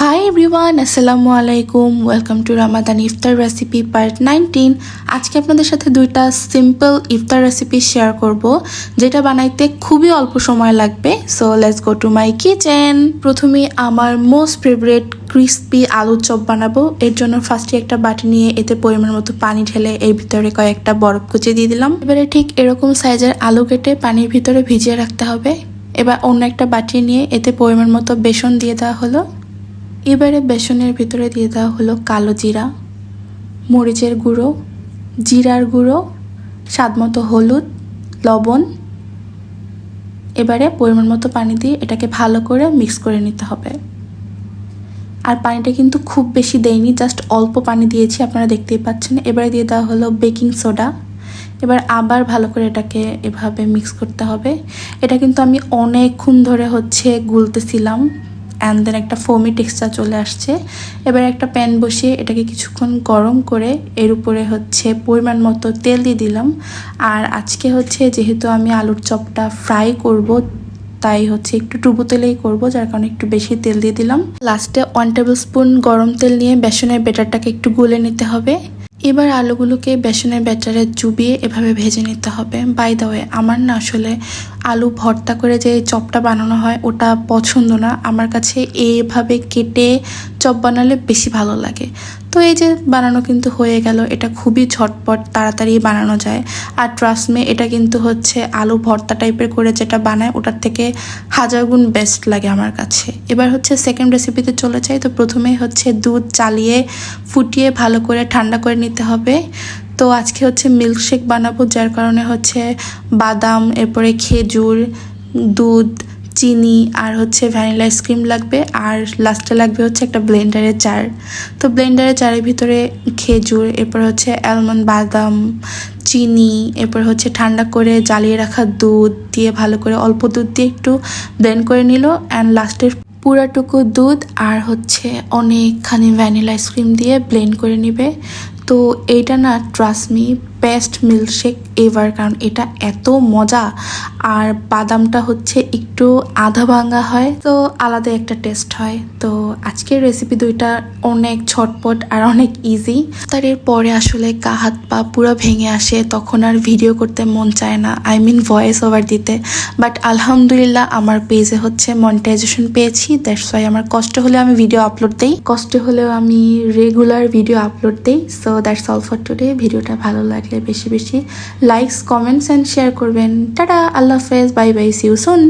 Hi everyone, আসসালামু আলাইকুম। Welcome to Ramadan iftar recipe part 19। আজকে আপনাদের সাথে দুইটা সিম্পল ইফতার রেসিপি শেয়ার করব, যেটা বানাইতে খুবই অল্প সময় লাগবে। So let's go to my kitchen. প্রথমে আমার মোস্ট ফেভারিট ক্রিস্পি আলুর চপ বানাবো। এর জন্য ফার্স্টে একটা বাটি নিয়ে এতে পরিমাণ মতো পানি ঢেলে এর ভিতরে কয়েকটা বরফ কুচি দিয়ে দিলাম। এবারে ঠিক এরকম সাইজের আলু কেটে পানির ভিতরে ভিজিয়ে রাখতে হবে। এবার অন্য একটা বাটি নিয়ে এতে পরিমাণ মতো বেসন দিয়ে দেওয়া হলো। এবারে বেসনের ভিতরে দিয়ে দেওয়া হলো কালো জিরা, মরিচের গুঁড়ো, জিরার গুঁড়ো, স্বাদমতো হলুদ, লবণ। এবারে পরিমাণ মতো পানি দিয়ে এটাকে ভালো করে মিক্স করে নিতে হবে। আর পানিটা কিন্তু খুব বেশি দেয়নি, জাস্ট অল্প পানি দিয়েছি, আপনারা দেখতেই পাচ্ছেন। এবারে দিয়ে দেওয়া হলো বেকিং সোডা। এবার আবার ভালো করে এটাকে এভাবে মিক্স করতে হবে। এটা কিন্তু আমি অনেকক্ষণ ধরে গুলতেছিলাম, অ্যান্ড দেন একটা ফোমি টেক্সচার চলে আসছে। এবার একটা প্যান বসিয়ে এটাকে কিছুক্ষণ গরম করে এর উপরে পরিমাণ মতো তেল দিয়ে দিলাম। আর আজকে যেহেতু আমি আলুর চপটা ফ্রাই করব, তাই একটু ডুবো তেলেই করব, যার কারণে একটু বেশি তেল দিয়ে দিলাম। লাস্টে 1 টেবিল স্পুন গরম তেল নিয়ে বেসনের ব্যাটারটাকে একটু গুলে নিতে হবে। এবার আলুগুলোকে বেসনের ব্যাটারে চুবিয়ে এভাবে ভেজে নিতে হবে। বাই দ্য ওয়ে, আমার না আসলে আলু ভর্তা করে যে চপটা বানানো হয় ওটা পছন্দ না। আমার কাছে এইভাবে কেটে চপ বানালে বেশি ভালো লাগে। তো এই যে বানানো কিন্তু হয়ে গেল। এটা খুবই ঝটপট, তাড়াতাড়ি বানানো যায়। আর ট্রাস্ট মি, এটা কিন্তু আলু ভর্তা টাইপের করে যেটা বানায় ওটার থেকে 1000 গুণ বেস্ট লাগে আমার কাছে। এবার সেকেন্ড রেসিপিতে চলে যাই। তো প্রথমেই দুধ চালিয়ে ফুটিয়ে ভালো করে ঠান্ডা করে নিতে হবে। তো আজকে মিল্কশেক বানাবো, যার কারণে বাদাম, এরপরে খেজুর, দুধ, চিনি আর ভ্যানিলা আইসক্রিম লাগবে। আর লাস্টে লাগবে একটা ব্লেন্ডারের জার। তো ব্লেন্ডারের জারের ভিতরে খেজুর, এরপর অ্যালমন্ড, বাদাম, চিনি, এরপর ঠান্ডা করে জ্বালিয়ে রাখা দুধ দিয়ে ভালো করে অল্প দুধ দিয়ে একটু ব্লেন্ড করে নিল। অ্যান্ড লাস্টের পুরাটুকু দুধ আর অনেকখানি ভ্যানিলা আইসক্রিম দিয়ে ব্লেন্ড করে নিবে। তো এইটা না trust me best milkshake ever, কারণ এটা এত মজা। আর বাদামটা একটু আধা ভাঙা হয়, তো আলাদা একটা টেস্ট হয়। তো আজকের রেসিপি দুইটা অনেক ঝটপট আর অনেক ইজি। তার এরপরে আসলে গা হাত পা পুরো ভেঙে আসে, তখন আর ভিডিও করতে মন চায় না, আই মিন ভয়েস ওভার দিতে। বাট আলহামদুলিল্লাহ আমার পেজে মনিটাইজেশন পেয়েছি, দ্যাটস ওয়াই আমার কষ্ট হলে আমি ভিডিও আপলোড দেই, কষ্ট হলেও আমি রেগুলার ভিডিও আপলোড দেই। So that's all for today. ভিডিওটা ভালো লাগলে বেশি বেশি লাইকস, কমেন্টস অ্যান্ড শেয়ার করবেন। টাটা, আল্লাহ হাফেজ, bye bye, see you soon.